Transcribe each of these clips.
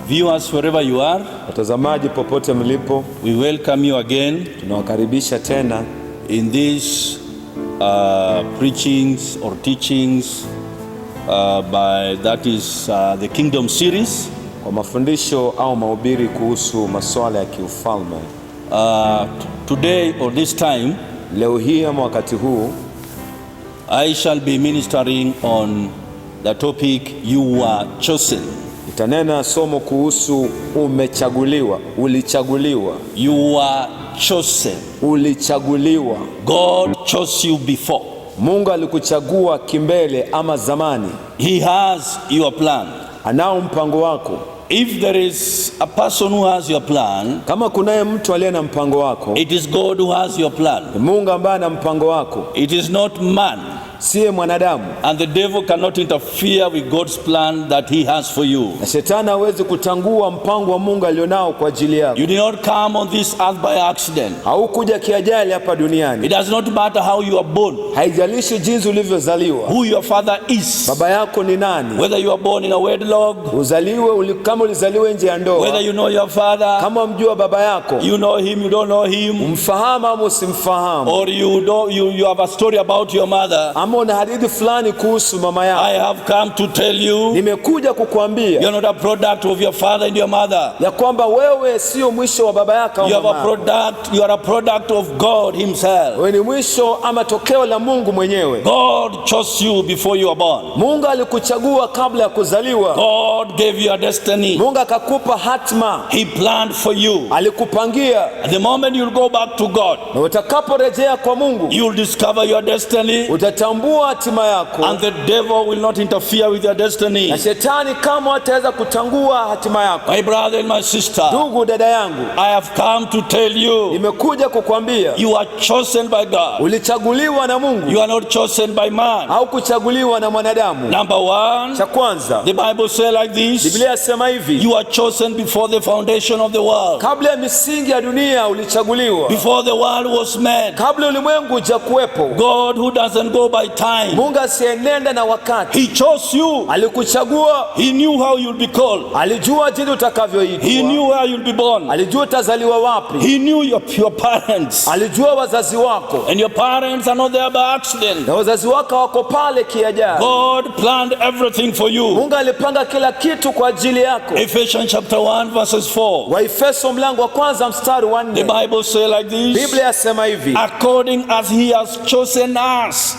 Viewers wherever you are, watazamaji popote mlipo, we welcome you again tunawakaribisha tena in these preachings or teachings by the Kingdom series. Kwa mafundisho au mahubiri kuhusu masuala ya kiufalme. Today or this time, leo hii ama wakati huu, I shall be ministering on the topic you were chosen. Nitanena somo kuhusu umechaguliwa, ulichaguliwa. You were chosen. Ulichaguliwa. God chose you before. Mungu alikuchagua kimbele ama zamani. He has your plan. Anao mpango wako. If there is a person who has your plan, kama kunaye mtu aliye na mpango wako, it is God who has your plan. Mungu ambaye ana mpango wako. It is not man. Siye mwanadamu. And the devil cannot interfere with God's plan that he has for you. Na shetani hawezi kutangua mpango wa Mungu alionao kwa ajili yako. You did not come on this earth by accident. Haukuja kiajali hapa duniani. It does not matter how you are born. Haijalishi jinsi ulivyozaliwa. Who your father is. Baba yako ni nani? Whether you are born in a wedlock. Uzaliwe kama ulizaliwe nje ya ndoa. Whether you know your father. Kama mjua baba yako. You know him, you don't know him. Umfahamu au usimfahamu. Or you have a story about your mother. Ama una hadithi fulani kuhusu mama yako. I have come to tell you. Nimekuja kukuambia. You are not a product of your father and your mother. Ya kwamba wewe sio mwisho wa baba yako au mama. You are a product of God himself. Wewe ni mwisho ama tokeo la Mungu mwenyewe. God chose you before you were born. Mungu alikuchagua kabla ya kuzaliwa. God gave you a destiny. Mungu akakupa hatima. He planned for you. Alikupangia. At the moment you will go back to God, na utakaporejea kwa Mungu, you will discover your destiny. Utatambua hatima yako. And the devil will not interfere with your destiny. Na shetani kama hataweza kutangua hatima yako. My brother and my sister, ndugu dada yangu, I have come to tell you, nimekuja kukwambia, you are chosen by God. Ulichaguliwa na Mungu. You are not chosen by man. Au kuchaguliwa na mwanadamu. Number one, cha kwanza, the Bible says like this. Biblia inasema hivi, you are chosen before the foundation of the world. Kabla ya misingi ya dunia ulichaguliwa. Before the world was made. Kabla ulimwengu hujakuwepo. God who doesn't go by time. Mungu asienenda na wakati. He chose you. Alikuchagua. He knew how you'll be called. Alijua jinsi utakavyoitwa. He knew where you'll be born. Alijua utazaliwa wapi. He knew your parents. Alijua wazazi wako. And your parents are not there by accident. Na wazazi wako wako pale kiajali. God planned everything for you. Mungu alipanga kila kitu kwa ajili yako. Ephesians chapter 1 verses 4. Waefeso mlango wa kwanza mstari wa 4. The Bible says like this. Biblia yasema hivi, according as he has chosen us,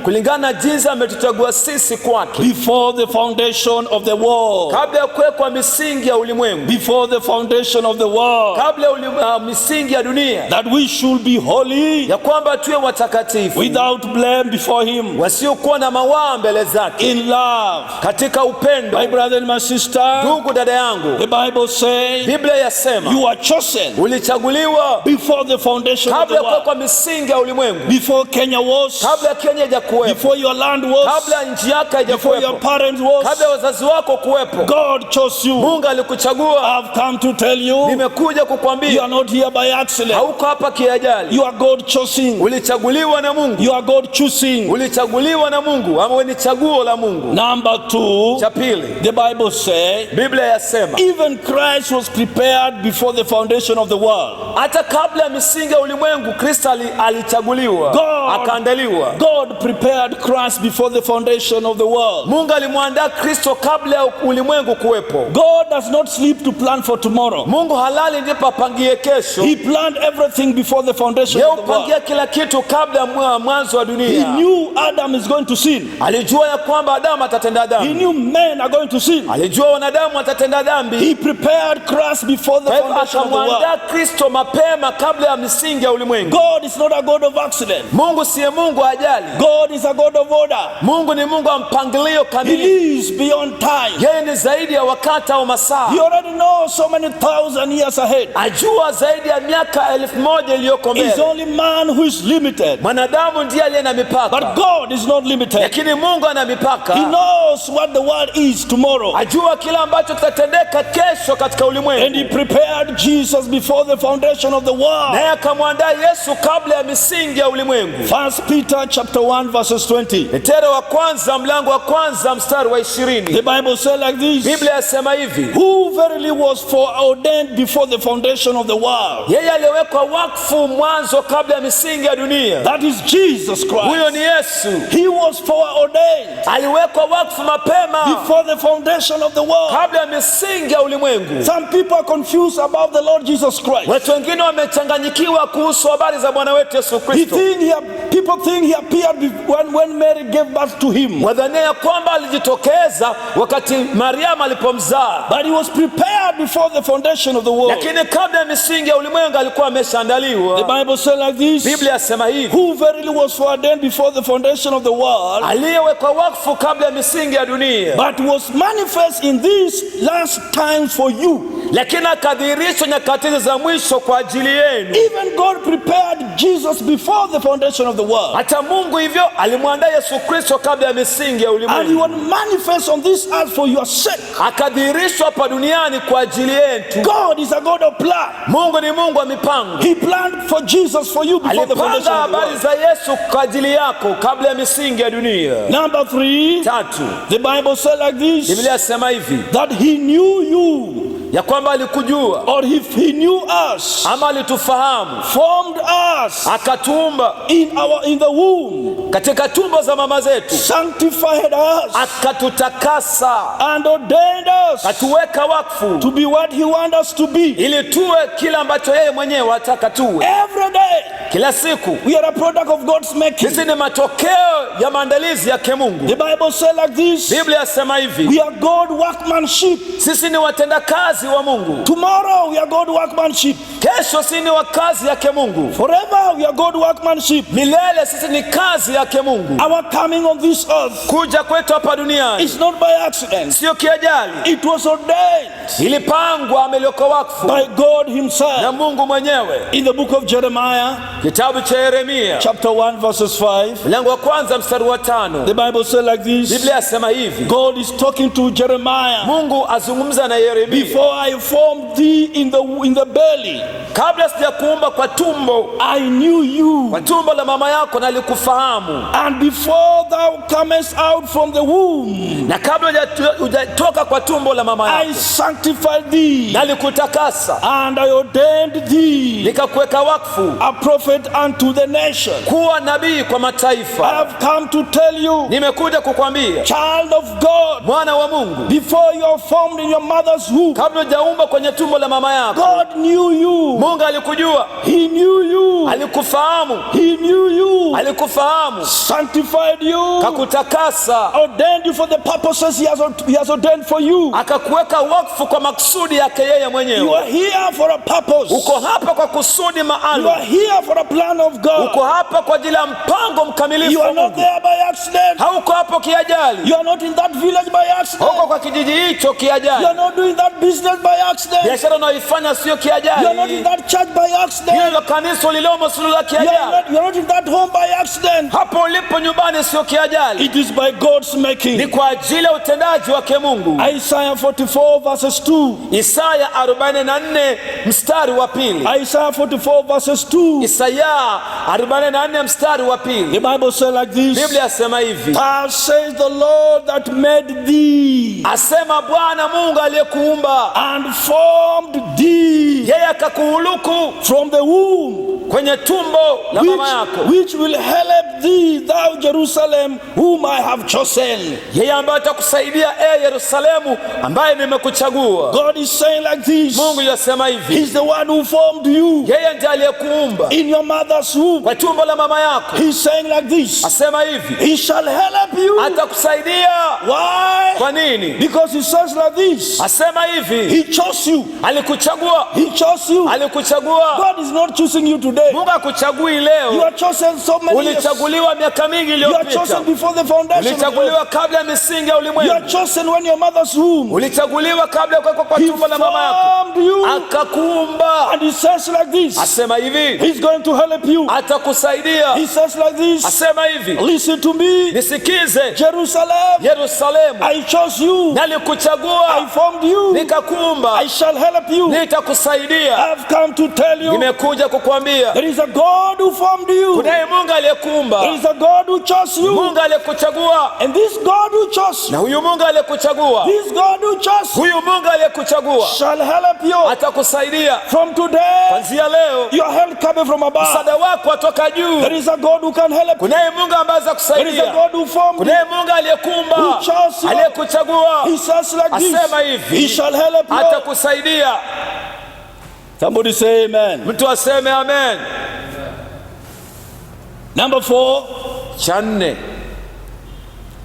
kulingana jinsi ametuchagua sisi kwake, before the foundation of the world, kabla ya kuwekwa misingi ya ulimwengu, before the foundation of the world, kabla ya misingi ya dunia, that we should be holy, ya kwamba tuwe watakatifu, without blame before him, wasiokuwa na mawaa mbele zake, in love, katika upendo. My brother and my sister, ndugu dada yangu, the Bible says, Biblia yasema, you are chosen, ulichaguliwa before the foundation of the world, kabla ya kuwekwa misingi ya ulimwengu, before Kenya was, kabla Kenya hajakuwepo, before your land was, kabla nchi yako haijakuwepo, before your parents was, kabla wazazi wako kuwepo, God chose you. Mungu alikuchagua. I've come to tell you, nimekuja kukwambia, you are not here by accident. Hauko hapa kiajali. You are God choosing. Ulichaguliwa na Mungu. You are God choosing. Ulichaguliwa na Mungu, ama ni chaguo la Mungu. Number 2, cha pili, the Bible says, Biblia yasema, even Christ was prepared before the foundation of the world. Hata kabla ya misingi ya ulimwengu Kristo alichaguliwa, akaandaliwa. God prepared Christ before the foundation of the world. Mungu alimwandaa Kristo kabla ya ulimwengu kuwepo. God does not sleep to plan for tomorrow. Mungu halali ndipo apangie kesho. He planned everything before the foundation of the world. Yeye kila kitu kabla ya mwanzo wa dunia. He knew Adam is going to sin. Alijua ya kwamba Adamu atatenda dhambi. He knew men are going to sin. Alijua wanadamu watatenda dhambi. He prepared Christ before the foundation of the world. Akamwandaa Kristo mapema kabla ya misingi ya ulimwengu. God is not a God of accident. Mungu siye Mungu ajali. God is a God of order. Mungu ni Mungu wa mpangilio kamili. He is beyond time. Yeye ni zaidi ya wakati au masaa. He already knows so many thousand years ahead. Ajua zaidi ya miaka 1000 iliyoko mbele. It's only man who is limited. Mwanadamu ndiye aliye na mipaka. But God is not limited. Lakini Mungu ana mipaka. He knows what the world is tomorrow. Ajua kila ambacho kitatendeka kesho katika ulimwengu. And he prepared Jesus before the foundation of the world. Naye akamwandaa Yesu kabla ya misingi ya ulimwengu. 1 Peter chapter chapter 1 verses 20. Petero wa kwanza mlango wa kwanza mstari wa 20. The Bible says like this. Biblia yasema hivi. Who verily was foreordained before the foundation of the world. Yeye aliwekwa wakfu mwanzo kabla ya misingi ya dunia. That is Jesus Christ. Huyo ni Yesu. He was foreordained. Aliwekwa wakfu mapema. Before the foundation of the world. Kabla ya misingi ya ulimwengu. Some people are confused about the Lord Jesus Christ. Watu wengine wamechanganyikiwa kuhusu habari za Bwana wetu Yesu Kristo. People think he appeared when Mary gave birth to him. Wadhania kwamba alijitokeza wakati Mariamu alipomzaa. But he was prepared before the foundation of the world. Lakini kabla ya misingi ya ulimwengu alikuwa ameshaandaliwa. The Bible says like this. Biblia yasema hivi. Who verily was foreordained before the foundation of the world. Aliyewekwa wakfu kabla ya misingi ya dunia. But was manifest in these last times for you. Lakini akadhihirishwa nyakati za mwisho kwa ajili yenu. Even God prepared Jesus before the foundation of the world. Hata Mungu hivyo alimwandaa Yesu Kristo kabla ya misingi ya ulimwengu. And he was manifest on this earth for your sake. Akadhihirishwa hapa duniani kwa ajili yetu. God is a God of plan. Mungu ni Mungu wa mipango. He planned for Jesus for you before the foundation of the world. Habari za Yesu kwa ajili yako kabla ya misingi ya dunia. Number 3. Tatu. The Bible says like this. Biblia yasema hivi. That he knew you. Ya kwamba alikujua. Or if he knew us. Ama alitufahamu. Formed us. Akatuumba. In the womb. Katika tumbo za mama zetu. Sanctified us. Akatutakasa. And ordained us. Katuweka wakfu. To be what he wants us to be. Ili tuwe kila ambacho yeye mwenyewe ataka tuwe. Every day. Kila siku. We are a product of God's making. Sisi ni matokeo ya maandalizi yake Mungu. The Bible says like this. Biblia yasema hivi. We are God workmanship. Sisi ni watendakazi wa Mungu. Tomorrow we are God workmanship. Kesho sisi ni wakazi yake Mungu. Forever we are God workmanship. Milele sisi ni kazi yake Mungu. Our coming on this earth. Kuja kwetu hapa duniani. It's not by accident. Sio kiajali. It was ordained. Ilipangwa, ameliweka wakfu. By God himself. Na Mungu mwenyewe. In the book of Jeremiah. Kitabu cha Yeremia. Chapter 1 verses 5. Mlango wa kwanza mstari wa 5. The Bible says like this. Biblia yasema hivi. God is talking to Jeremiah. Mungu azungumza na Yeremia. Before I formed thee in the belly. Kabla sijakuumba kwa tumbo. I knew you. Kwa tumbo la mama yako nalikufahamu. And before thou comest out from the womb. Na kabla hujatoka kwa tumbo la mama yako. I sanctified thee. Nalikutakasa. And I ordained thee. Nikakuweka wakfu. A prophet unto the nation. Kuwa nabii kwa mataifa. I have come to tell you. Nimekuja kukwambia. Child of God. Mwana wa Mungu. Before you are formed in your mother's womb. Kabla hujaumba kwenye tumbo la mama yako. God knew you. Mungu alikujua. He knew you. Alikufahamu. He knew you. Alikufahamu. Sanctified you. Kakutakasa. Ordained you for the purposes he has ordained for you. Akakuweka wakfu kwa makusudi yake yeye mwenyewe. You are here for a purpose. Uko hapa kwa kusudi maalum. You are here for a plan of God. Uko hapa kwa ajili ya mpango mkamilifu. You are not there by accident. Hauko hapo kiajali. You are not in that village by accident. Hauko kwa kijiji hicho kiajali. You are not doing that business by accident. Biashara unayoifanya sio kiajali. You are not in that church by accident. Hilo kanisa ulilomo sio la kiajali. You are not in that home by accident. Hapo ulipo nyumbani sio kiajali. It is by God's making. Ni kwa ajili ya utendaji wake Mungu. Isaiah 44 verses 2. Isaya 44 mstari wa pili. Isaiah 44 verses 2. Isaya 44 mstari wa pili. The Bible says like this. Biblia yasema hivi. Thus says the Lord that made thee. Asema Bwana Mungu aliyekuumba. And formed thee. Yeye akakuhuluku from the womb. Kwenye tumbo la mama yako. Which will help thee, thou Jerusalem, whom I have chosen. Yeye ambaye atakusaidia Yerusalemu ambaye nimekuchagua. God is saying like this. Mungu yasema hivi. He's the one who formed you. Yeye ndiye aliyekuumba. In your mother's womb. Kwa tumbo la mama yako. He's saying like this. Asema hivi. He shall help you. Atakusaidia. Why? Kwa nini? Because he says like this. Asema hivi. He chose you. Alikuchagua. He chose you. Alikuchagua. God is not choosing you today. Mungu hakuchagui leo. You are chosen so many years. Ulichaguliwa miaka mingi iliyopita. You are chosen before the foundation. Ulichaguliwa kabla ya misingi ya ulimwengu. You are chosen when your mother's womb. Ulichaguliwa kabla ya kuwekwa kwa tumbo la mama yako. Akakuumba. And he says like this. Asema hivi. He's going to help you. Atakusaidia. He says like this. Asema hivi. Listen to me. Nisikize. Jerusalem. Yerusalemu. I chose you. Nalikuchagua. I formed you. Nikakuumba. I shall help you. Nitakusaidia. I have come to tell you. Nimekuja kukuambia. atakusaidia. There is a God who formed you. Kunaye Mungu aliyekuumba. There is a God who chose you. Mungu aliyekuchagua. And this God who chose Na you, huyu Mungu aliyekuchagua, this God who chose you, huyu Mungu aliyekuchagua shall help you. atakusaidia. From today, Kuanzia leo your help coming from above. msaada wako atoka juu. There is a God who can help you. Kunaye Mungu ambaye There is a atakusaidia. God who formed you. Kunaye Mungu aliyekuumba, Who chose you. aliyekuchagua, He says like this, asema hivi, He shall help you. atakusaidia. Somebody say amen. Mtu aseme amen. Number 4, Cha nne,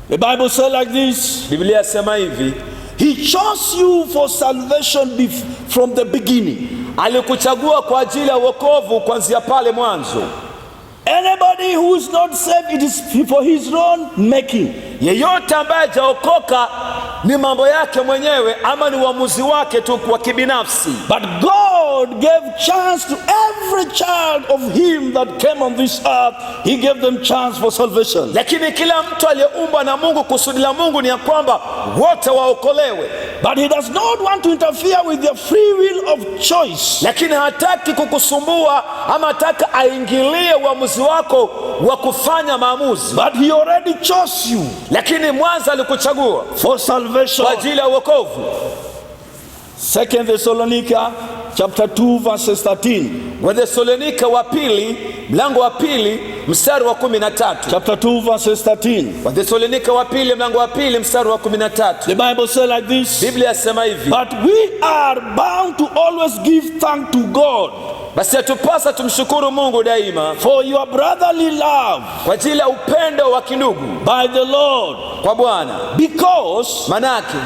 the Bible says like this, Biblia asema hivi, He chose you for salvation from the beginning. alikuchagua kwa ajili ya wokovu kuanzia pale mwanzo. Anybody who is not saved, it is for his own making. Yeyote ambaye hajaokoka ni mambo yake mwenyewe ama ni uamuzi wake tu wa kibinafsi. But God gave chance to every child of him that came on this earth. He gave them chance for salvation. Lakini kila mtu aliyeumbwa na Mungu, kusudi la Mungu ni ya kwamba wote waokolewe. But he does not want to interfere with their free will of choice. Lakini hataki kukusumbua ama hataki aingilie uamuzi wako wa kufanya maamuzi. But he already chose you Lakini mwanzo alikuchagua for salvation. kwa ajili ya wokovu. 2 Thessalonica chapter 2 verses 13. Wathesalonika wa pili mlango wa pili mstari wa 13. Chapter 2 verses 13. Wathesalonika wa pili mlango wa pili mstari wa 13. The Bible says like this, Biblia yasema hivi, but we are bound to always give thanks to God basi yatupasa tumshukuru Mungu daima for your brotherly love kwa ajili ya upendo wa kindugu by the Lord, kwa Bwana. because Manake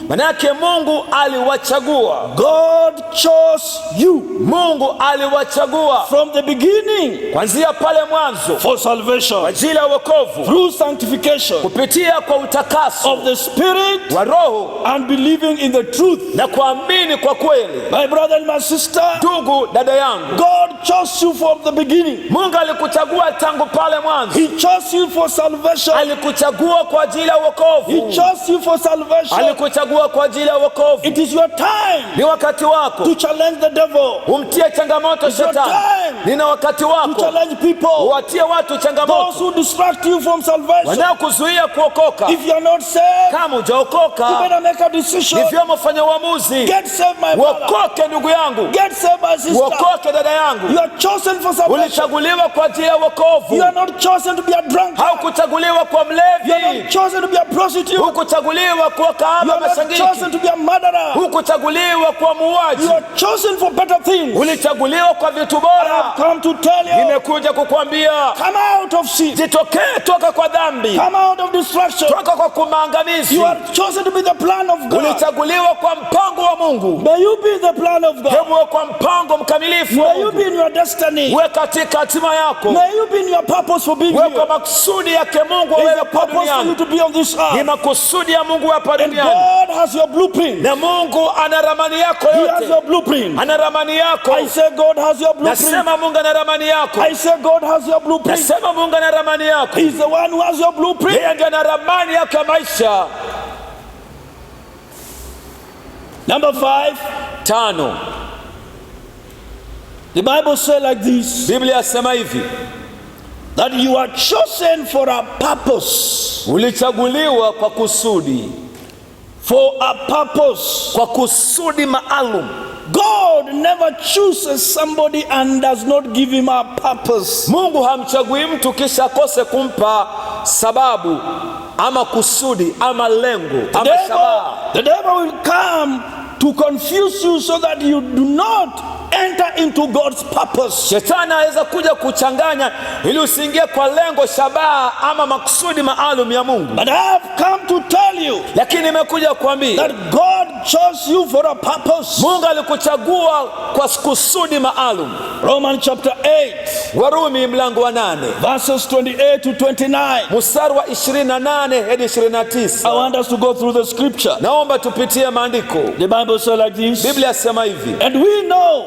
manake Mungu aliwachagua. God chose you Mungu aliwachagua from the beginning kuanzia pale mwanzo for salvation kwa ajili ya wokovu through sanctification kupitia kwa utakaso of the Spirit wa Roho and believing in the truth. na kuamini kwa kweli. My brother and my sister, Ndugu dada yangu, God chose you from the beginning. Mungu alikuchagua tangu pale mwanzo. He chose you for salvation. Alikuchagua kwa ajili ya He wokovu. chose you for salvation. Alikuchagua kwa ajili ya wokovu. It is your time Ni wakati wako to challenge the devil, umtie changamoto It's your shetani. time Nina wakati to wako challenge people, uwatie watu those changamoto who distract you from salvation. wanaokuzuia kuokoka. If you are not saved, Kama you hujaokoka, better make a decision. ni vyema ufanye uamuzi. Get saved, my brother. Wokoke ndugu yangu, Get saved, my sister. wokoke dada yangu. You are chosen for salvation. Ulichaguliwa kwa ajili ya You wokovu. are not chosen to be a drunkard. Haukuchaguliwa kwa You are mlevi. not chosen to be a prostitute. Hukuchaguliwa kuwa You kahaba are not masangiki. chosen to be a murderer. Hukuchaguliwa kuwa muuaji. You are chosen for better things. Ulichaguliwa kwa vitu I bora. have come to tell you, Nimekuja kukwambia come out of sin. jitokee, toka kwa dhambi, Come out of destruction. toka kwa kumaangamizi. You are chosen to be the plan of God. Ulichaguliwa kwa mpango wa Mungu. May you be the plan of God. Hebu uwe kwa mpango mkamilifu wa May you Mungu. be in your destiny. Uwe katika hatima yako. May you be in your purpose for being Uwe here. kwa makusudi yake Mungu There is wewe a hapa purpose for you duniani. to be on this Ni earth. makusudi ya Mungu hapa And duniani. God has your blueprint. Na Mungu ana ramani yako He has yote. your blueprint. Ana ramani yako. I say God has your blueprint. Nasema Mungu ana ramani yako. I say God has your blueprint. Nasema Mungu ana ramani yako. He's the one who has your blueprint. Yeye ndiye ana ramani yako ya maisha. Number 5, 5, the Bible says like this, Biblia yasema hivi, that you are chosen for a purpose. ulichaguliwa kwa kusudi. For a purpose. Kwa kusudi maalum. God never chooses somebody and does not give him a purpose. Mungu hamchagui mtu kisha akose kumpa sababu ama kusudi ama lengo ama shabaha. The devil will come to confuse you so that you do not enter into God's purpose. Shetani anaweza kuja kuchanganya ili usiingie kwa lengo, shabaha ama makusudi maalum ya Mungu. But I have come to tell you Lakini nimekuja kuambia that God chose you for a purpose. Mungu alikuchagua kwa kusudi maalum. Romans chapter 8 Warumi mlango wa 8 verses 28 to 29. mstari wa 28 hadi I 29. want us to go through the scripture. Naomba tupitie maandiko. The Bible says like this, Biblia yasema hivi, and we know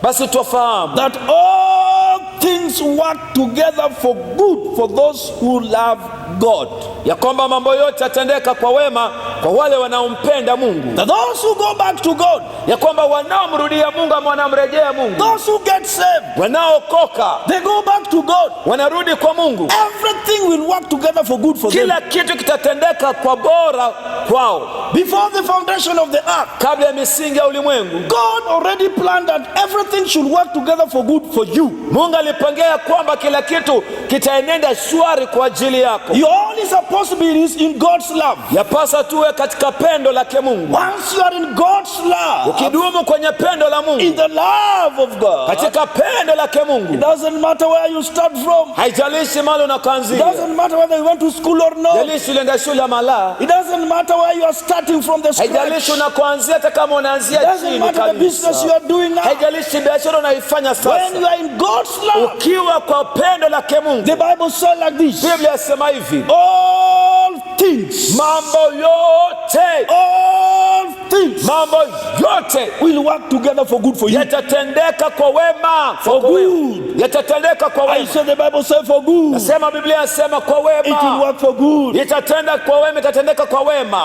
basi twafahamu that all things work together for good for those who love God. ya kwamba mambo yote yatendeka kwa wema kwa wale wanaompenda Mungu, that those who go back to God, ya kwamba wanaomrudia Mungu ama wanamrejea Mungu, those who get saved, wanaokoka they go back to God, wanarudi kwa Mungu, everything will work together for good for them. kila kitu kitatendeka kwa bora kwao. Before the foundation of the earth, Kabla ya misingi ya ulimwengu, God already planned that everything should work together for good for you. Mungu alipangia kwamba kila kitu kitaenenda shwari kwa ajili yako. You only supposed to be in God's love. Yapasa tuwe katika pendo lake Mungu. Once you are in God's love, Ukidumu kwenye pendo la Mungu, in the love of God, katika pendo lake it Mungu, doesn't matter where you start from. haijalishi mahali It unakoanzia, doesn't matter whether you went to school or not. haijalishi ulienda shule ama la, It doesn't matter where you are starting from the scratch. haijalishi unakoanzia, hata kama It unaanzia doesn't chini matter the business you kabisa, are doing now. haijalishi biashara unaifanya When sasa, you are in God's love, ukiwa kwa pendo lake Mungu, the Bible says like this: Biblia yasema hivi, all things, mambo yote, all things mambo yote will work together for good for you. yatatendeka kwa wema, For kwa wema. good. Yatatendeka kwa I wema. say the Bible says for good. Nasema Biblia yasema kwa It will wema. work for good. Itatenda kwa wema, itatendeka kwa wema.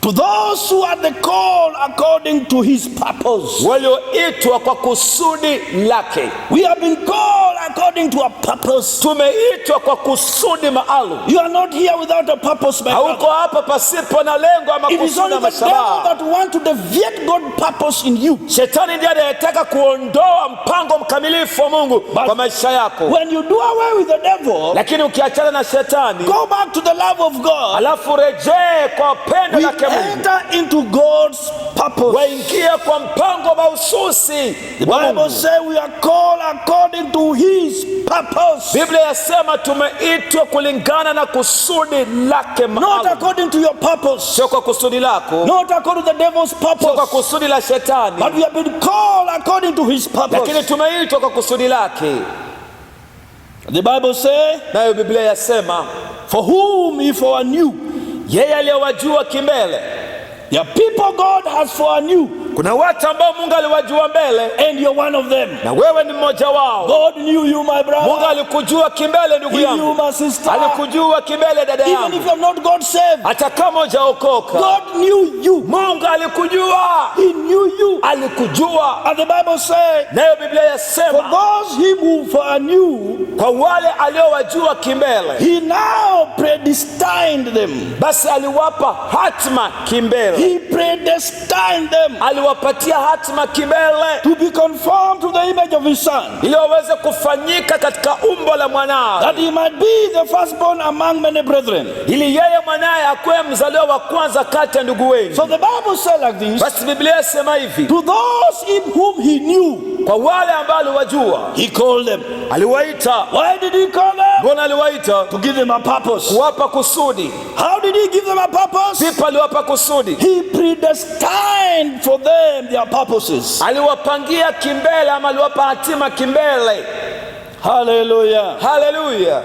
To those who are the call according to his purpose. Walioitwa kwa kusudi lake. We have been called according to a purpose. Tumeitwa kwa kusudi maalum. You are not here without a purpose, my Hauko brother. hapa pasipo na lengo ama It is kusudi only ama the devil shabaha. that wants to deviate God's purpose in you. Shetani ndiye anayetaka kuondoa mpango mkamilifu wa Mungu kwa maisha yako. When you do away with the devil, Lakini ukiachana na shetani, go back to the love of God, alafu rejee kwa pendo we lake Mungu, enter into God's purpose. waingie kwa mpango mahususi The wa Bible Mungu. says we are called according to his purpose, Biblia yasema tumeitwa kulingana na kusudi lake not maalum. according to your purpose, Sio kwa kusudi lako, not according to the devil's sio kwa purpose, kusudi la shetani, but we have been called according to his lakini purpose. tumeitwa kwa kusudi lake. The Bible says, Nayo Biblia yasema for whom he foreknew. yeye aliyewajua kimbele. There are people God has foreknew, Kuna watu ambao Mungu aliwajua mbele and you're one of them. na wewe ni mmoja wao. God knew you, my Mungu brother. alikujua kimbele ndugu He knew yangu, my sister. alikujua kimbele dada Even yangu, if you're not God saved, hata kama hujaokoka. God knew you. Mungu alikujua, He knew you. alikujua. And the Bible says, Nayo Biblia for yasema those him who foreknew, kwa wale aliowajua kimbele, he now predestined them. basi aliwapa hatima kimbele, He predestined them aliwapatia hatima kimbele, to be conformed to the image of his son, ili waweze kufanyika katika umbo la mwanawe, that he might be the firstborn among many brethren. ili yeye mwanaye akuwe mzaliwa wa kwanza kati ya ndugu wengi. So the Bible says like this: Basi Biblia yasema hivi, to those him whom he knew, kwa wale ambao aliwajua he called them. aliwaita. Why did he call them? Mbona aliwaita? To give them a purpose. Kuwapa kusudi. How did he give them a purpose? Vipi aliwapa kusudi? He predestined for them their purposes. Aliwapangia kimbele ama aliwapa hatima kimbele. Hallelujah. Haleluya.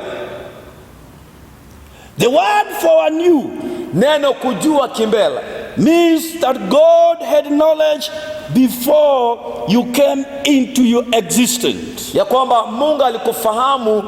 The word foreknew Neno kujua kimbele means that God had knowledge before you came into your existence. ya kwamba Mungu alikufahamu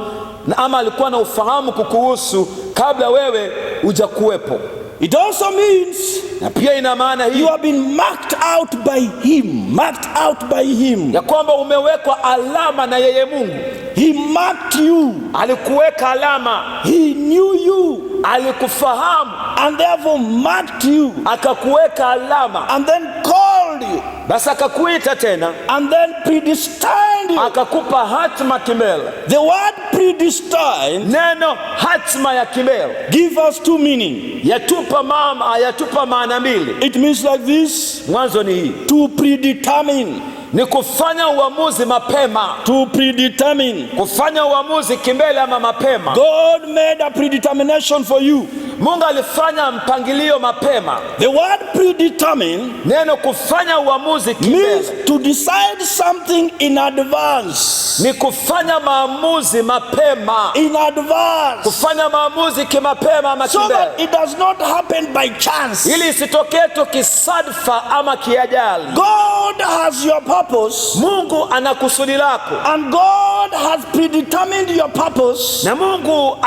na ama alikuwa na ufahamu kukuhusu kabla wewe hujakuwepo. It also means Na pia ina maana you hii have been marked out by him. Marked out by him. ya kwamba umewekwa alama na yeye Mungu. He marked you. Alikuweka alama, He knew you alikufahamu, and therefore marked you akakuweka alama, and then called you basi akakuita tena, and then predestined you. akakupa hatima kimbele. The word predestined Neno hatima ya kimbele give us two meaning. yatupa maana mbili. It means like this: Mwanzo ni hii, to predetermine. ni kufanya uamuzi mapema, To predetermine. kufanya uamuzi kimbele ama mapema. God made a predetermination for you. Mungu alifanya mpangilio mapema. The word predetermine Neno kufanya uamuzi means kimbele to decide something in advance. ni kufanya maamuzi mapema, In advance. kufanya maamuzi kimapema ama So kimbele, that it does not happen by chance. ili isitokee tu kisadfa ama kiajali. God has your purpose purpose. Mungu ana kusudi lako. And God has predetermined your purpose. Na Mungu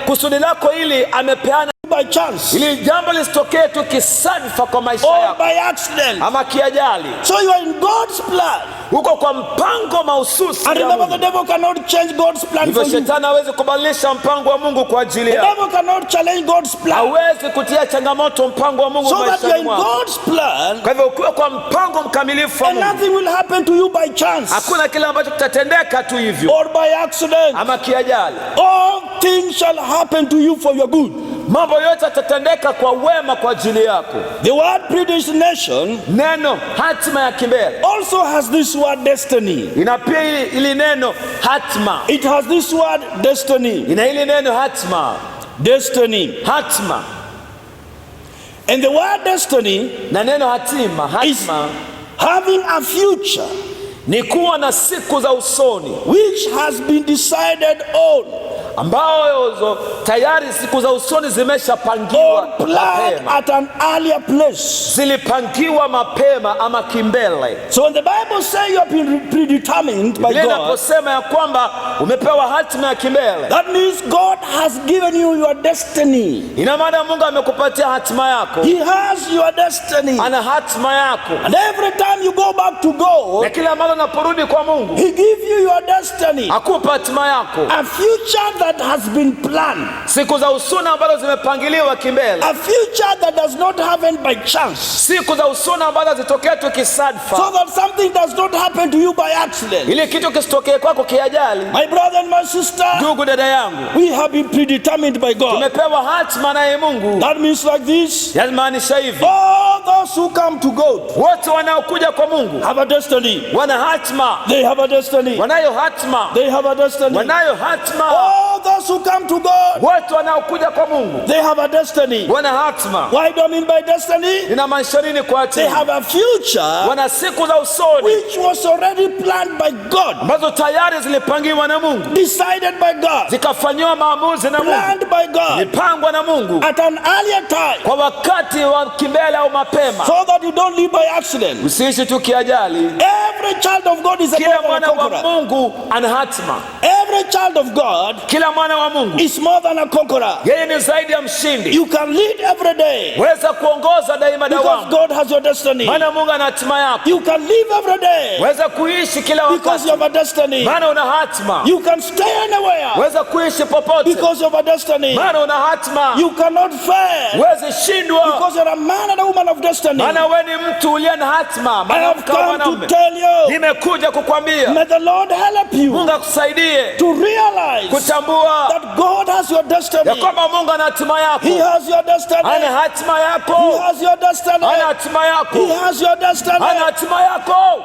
kusudi lako ili amepeana By chance. ili jambo lisitokee tu kisadfa kwa maisha Or yako by accident. ama kiajali. So you are in God's plan. Uko kwa mpango mahususi. And remember, the devil cannot change God's plan Hivyo for you. shetani hawezi kubadilisha mpango wa Mungu kwa ajili The yako. devil cannot challenge God's plan. Hawezi kutia changamoto mpango wa Mungu So that you are maishani in mwako. God's plan. Kwa hivyo ukiwa kwa mpango mkamilifu wa And Mungu, nothing will happen to you by chance. hakuna kile ambacho kitatendeka tu hivyo Or by accident. ama kiajali. All things shall happen to you for your good. Mambo yote yatatendeka kwa wema kwa ajili yako. The word predestination Neno hatima ya kimbele also has this word destiny. ina pia ili neno hatima. It has this word destiny. Ina ili neno hatima. Destiny. Hatima. And the word destiny Na neno hatima, is hatima having a future ni kuwa na siku za usoni which has been decided on ambazo tayari siku za usoni zimeshapangiwa or planned mapema. at an earlier place. Zilipangiwa mapema ama kimbele. So when the Bible says you have been predetermined by Biblia God, inaposema ya kwamba umepewa hatima ya kimbele, that means God has given you your destiny. ina maana Mungu amekupatia hatima yako. He has your destiny. Ana hatima yako. And every time you go back to God, Na kila mara unaporudi kwa Mungu, He gives you your destiny. akupa hatima yako. A future that has been planned. Siku za usoni ambazo zimepangiliwa kimbele. A future that does not happen by chance. Siku za usoni ambazo zitokea tu kisadfa. So that something does not happen to you by accident. Ili kitu kisitokee kwako kiajali. My brother and my sister, Ndugu dada yangu, we have been predetermined by God. tumepewa hatima naye Mungu. That means like this. Yamaanisha hivi, All those who come to God wote wanaokuja kwa Mungu have a destiny. wana hatima. They have a destiny. Wanayo hatima. They have a destiny. Wanayo hatima. All those who come to God, Wote wanaokuja kwa Mungu they have a destiny. wana hatima. Why do I mean by destiny? Inamaanisha nini kwa They hatima? have a future Wana siku za usoni which was already planned by God, ambazo tayari zilipangiwa na Mungu, decided by God, zikafanyiwa maamuzi na Mungu, planned by God zilipangwa na Mungu at an earlier time, kwa wakati wa kimbele au mapema. so that you don't live by accident. Usiishi tu kiajali. Every child of God is a Kila more than a mwana wa conqueror. Mungu ana hatima. Every child of God Kila mwana wa Mungu is more than a conqueror. yeye ni zaidi ya mshindi. You can lead every day Weza kuongoza daima because dawamu, God has your destiny. maana Mungu ana hatima yako. You can live every day Weza kuishi kila because wakati, you have a destiny. maana una hatima. You can stay anywhere Weza kuishi popote, because you have a destiny. maana una hatima. You cannot fail Wezi shindwa, because you're a man and a woman of destiny. maana we ni mtu uliye na hatima. I have Mwanamke au come to mwanaume, tell you, nimekuja kukwambia may the Lord help you Mungu akusaidie to realize kutambua that God has your ya destiny. kwamba Mungu ana hatima yako. He has your destiny. Ana hatima He yako. has your destiny. Ana hatima yako. He has your destiny. Ana hatima yako.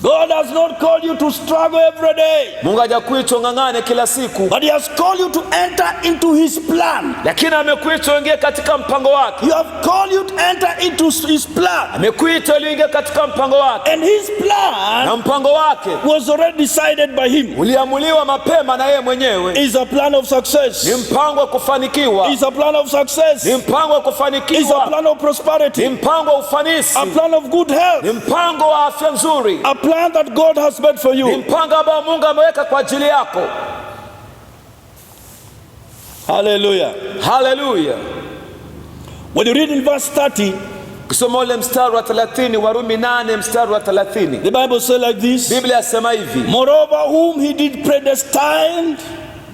God has not called you to struggle every day, Mungu hajakuita ung'ang'ane kila siku, but He has called you to enter into His plan. lakini amekuita uingie katika mpango wake. He has called you to enter into His plan. Amekuita uingie katika mpango wake, And His na plan mpango wake was already decided by Him. uliamuliwa mapema na yeye mwenyewe. It's a plan of Ni success. mpango wa kufanikiwa, It's a plan of success. ni mpango wa It's a kufanikiwa, plan of ni prosperity. mpango wa ufanisi, A plan of good ni health. mpango wa afya nzuri, A plan that God has made for ni you. mpango ambao Mungu ameweka kwa ajili yako. Hallelujah. Haleluya! When you read in verse 30, Ukisoma ule mstari wa 30, Warumi 8 mstari wa 30, the Bible says like this: Biblia yasema hivi: moreover, whom He did predestine,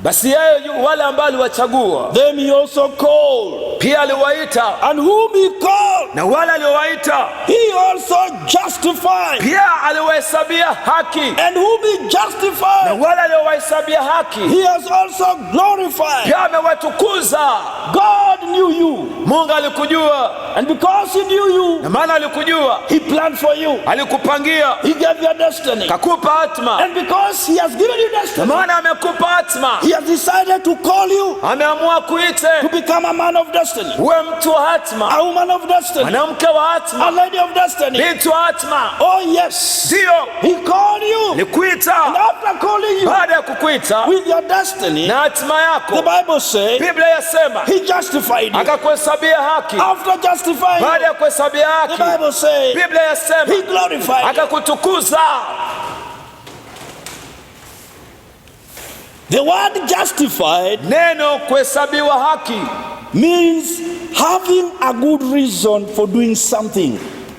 basi yeye wale ambao aliwachagua them He also called. pia aliwaita, And whom He called, na wale aliowaita He also justified. pia aliwahesabia haki, And whom He na justified, wale aliowahesabia haki He has also glorified. pia amewatukuza. God knew you. Mungu alikujua, And because He knew you, na maana alikujua, He planned for you. alikupangia, He gave you a destiny. kakupa hatma. And because He has given you Na destiny, maana amekupa hatma, He has decided to call you ameamua kuite to become a man of destiny, uwe mtu wa hatma, a woman of destiny, mwanamke wa a hatma, lady of destiny. binti wa hatma. Oh yes, Ndio He called you. alikuita, And after calling you, baada ya kukuita alikuita with your destiny, na hatima the yako, Bible says Biblia yasema he justified you. akakuhesabia haki. After justifying Baada you, ya kuhesabia the haki, Bible says Biblia yasema he glorified you. akakutukuza. The word justified Neno kuhesabiwa haki means having a good reason for doing something.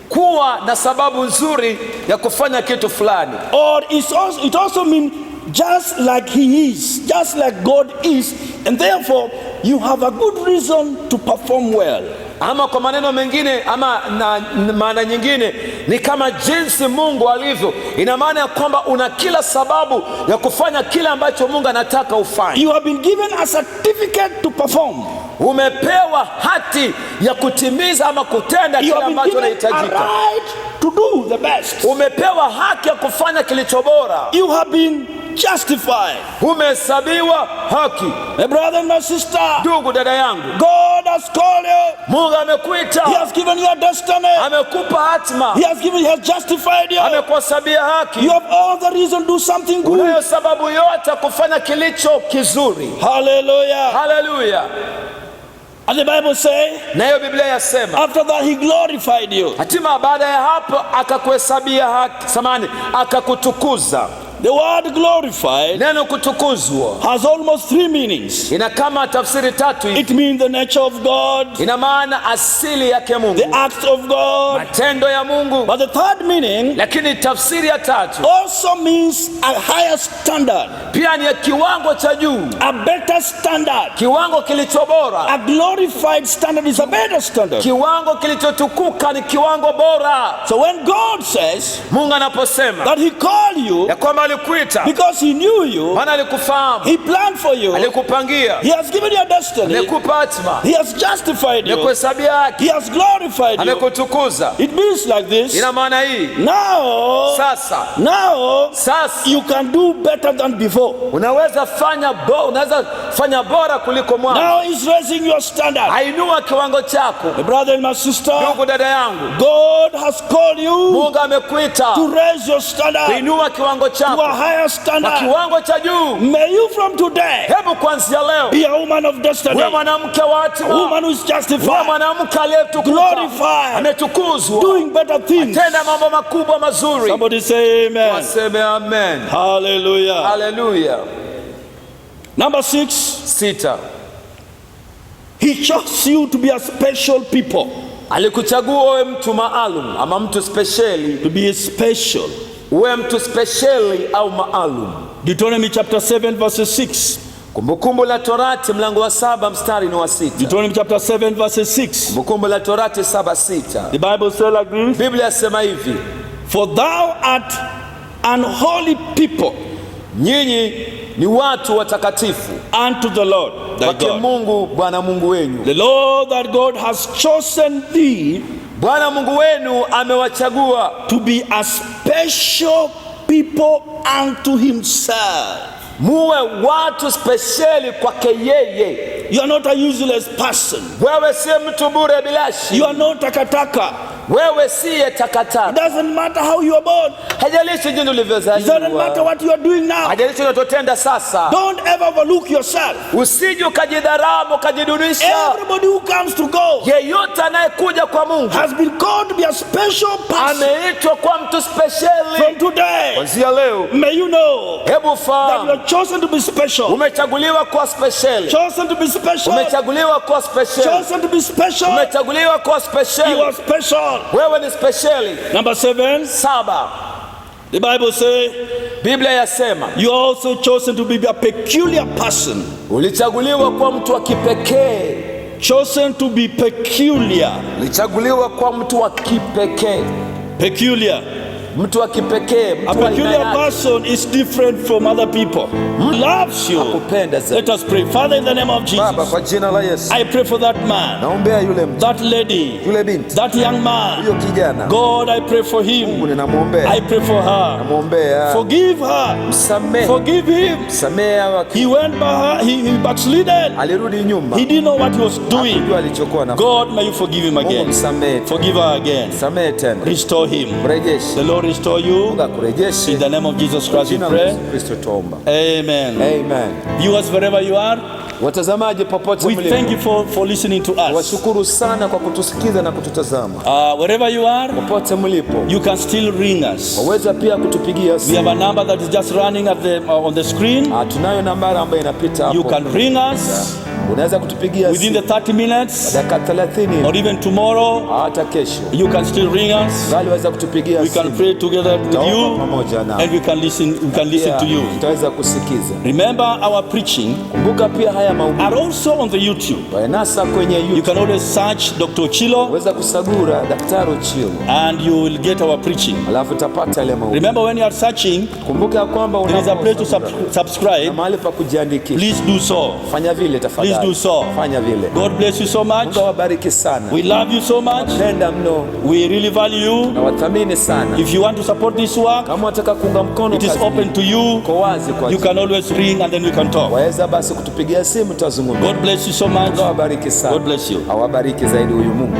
kuwa na sababu nzuri ya kufanya kitu fulani, Or it also means just like he is, just like God is, and therefore you have a good reason to perform well. ama kwa maneno mengine ama na maana nyingine ni kama jinsi Mungu alivyo. Ina maana ya kwamba una kila sababu ya kufanya kile ambacho Mungu anataka ufanye. You have been given a certificate to perform. Umepewa hati ya kutimiza ama kutenda You kile have been ambacho given a kinahitajika. right to do the best. Umepewa haki ya kufanya kilicho bora. You have been justified. Umehesabiwa haki. My brother and my sister, Ndugu, dada yangu, God has called you. Mungu He amekuita, has given you a destiny. amekupa hatima, He has justified you. amekuhesabia haki. You have all the reason to do something good. Unayo sababu yote kufanya kilicho kizuri. Hallelujah. Haleluya. And the Bible says, Nayo Biblia yasema after that he glorified you. hatima baada ya hapo akakuhesabia haki, samani, akakutukuza. The word glorified Neno kutukuzwa has almost three meanings. ina kama tafsiri tatu hivi. It means the nature of God, Ina maana asili yake Mungu, the acts of God. matendo ya Mungu. But the third meaning Lakini tafsiri ya tatu also means a higher standard, pia ni ya kiwango cha juu, a better standard. kiwango kilicho bora. A glorified standard is a better standard. Kiwango kilichotukuka ni kiwango bora. So when God says Mungu anaposema that he called you ya kwamba alikuita because he knew you, maana alikufahamu, he planned for you, alikupangia, he has given you a destiny, amekupa hatima, he has justified you, amekuhesabia haki, he has glorified you. amekutukuza. It means like this. Ina maana hii Now sasa you can do better than before. unaweza fanya bora kuliko mwanzo. Now he's raising your standard. Ainua kiwango chako. My brother and my sister, Ndugu, dada yangu, God has called you Mungu amekuita to raise your standard kuinua kiwango to chako a higher kwa standard. kiwango cha juu. May you from today Hebu kuanzia leo be a woman of destiny, wewe mwanamke wa a hatima, woman who is wewe justified, mwanamke aliyetukuka, glorified, ametukuzwa, doing better things. tenda mambo makubwa mazuri. Somebody say amen. Waseme amen. Hallelujah. Haleluya. Number 6, 6, he chose you to be a special people. alikuchagua uwe mtu maalum ama mtu speciali, To be a special. uwe mtu speciali au maalum. Deuteronomy chapter 7 verses 6. Kumbukumbu la Torati mlango wa 7 mstari ni wa 6. Deuteronomy chapter 7 verses 6. Kumbukumbu la Torati 7:6. The Bible says like this. Biblia yasema hivi: For thou art an holy people nyinyi ni watu watakatifu unto the Lord thy kwake God. Mungu Bwana Mungu wenu. The Lord that God has chosen thee Bwana Mungu wenu amewachagua to be a special people unto himself. muwe watu speciali kwake yeye. You are not a useless person. Wewe si mtu bure bilashi. You are not takataka. Wewe siye It takataka. doesn't matter how you are born. Hajalishi jinsi It doesn't ulivyozaliwa, matter what you are doing now. hajalishi unachotenda sasa. Don't ever overlook yourself. Usije ukajidharau ukajidunisha. Everybody who comes to God Yeyote anayekuja kwa Mungu has been called to be a special person. ameitwa kwa mtu speciali. From today, Kuanzia leo, may you know hebu that you fahamu are chosen to be special. umechaguliwa kuwa speciali. Chosen to be special. Umechaguliwa kuwa speciali. Chosen to be special. Umechaguliwa kuwa You speciali. are special. Wewe ni speciali. Number 7, 7, the Bible says Biblia yasema you are also chosen to be a peculiar person. ulichaguliwa kuwa mtu wa kipekee. Chosen to be peculiar. Ulichaguliwa kuwa mtu wa kipekee. Peculiar. Mtu wa kipekee, A mtu wa aina peculiar yake. person is different from other people. He loves you. Kupenda zaidi. Let us pray. Father, in the name of Baba, Jesus, kwa jina la Yesu, I pray for that man, naombea yule mtu, that lady, yule binti, that young man. huyo kijana. God, I pray for him. Ninamwombea, I pray for her. namwombea. Forgive her. Msamehe, Forgive him. msamehe He went by he backslidden. alirudi nyuma. He didn't know what he was doing. Hakujua alichokuwa na. God, may you forgive him Mungu again. msamehe, Forgive her again. msamehe tena. Restore him. Mrejeshe. The Lord restore you. Mungu akurejeshe. In the name of Jesus Christ we Jina la pray. Yesu Kristo tuomba. Amen. Amen. Viewers, wherever you are, Watazamaji popote we thank you mlipo, for listening to us. washukuru sana kwa kutusikiza na kututazama. Wherever you are, Popote mlipo, you can still ring us. waweza pia kutupigia We simu. have a number that is just running at on the screen. Tunayo nambari ambayo inapita hapo. You can ring us Unaweza kutupigia within the simu 30 minutes dakika 30 or even tomorrow. hata kesho. You can still ring us. Ngali waweza kutupigia We can simu. pray together with Tutaomba you, pamoja na and we can listen to you. tutaweza kusikiza. Remember, our preaching Kumbuka pia haya mahubiri are also on the YouTube. yanasa kwenye You YouTube. can always search Dr. Chilo Waweza kusagura Daktari Ochilo, and you will get our preaching. alafu utapata ile mahubiri. Remember, when you are searching, Kumbuka kwamba there is a place to unaposagura na subscribe. mahali pa kujiandikisha. Please do so. Fanya vile tafadhali. Please do so. Fanya vile. God bless you so much. Mungu awabariki sana. We love you so much. Penda mno We really value you. na wathamini sana. If you want to support this work, Kama unataka kuunga mkono it is kazi open hii, to you. iko wazi kwa You can always ring and then we can talk. waweza basi kutupigia simu, tutazungumza. God bless you so much. Mungu awabariki sana. God bless you. Awabariki zaidi huyu Mungu.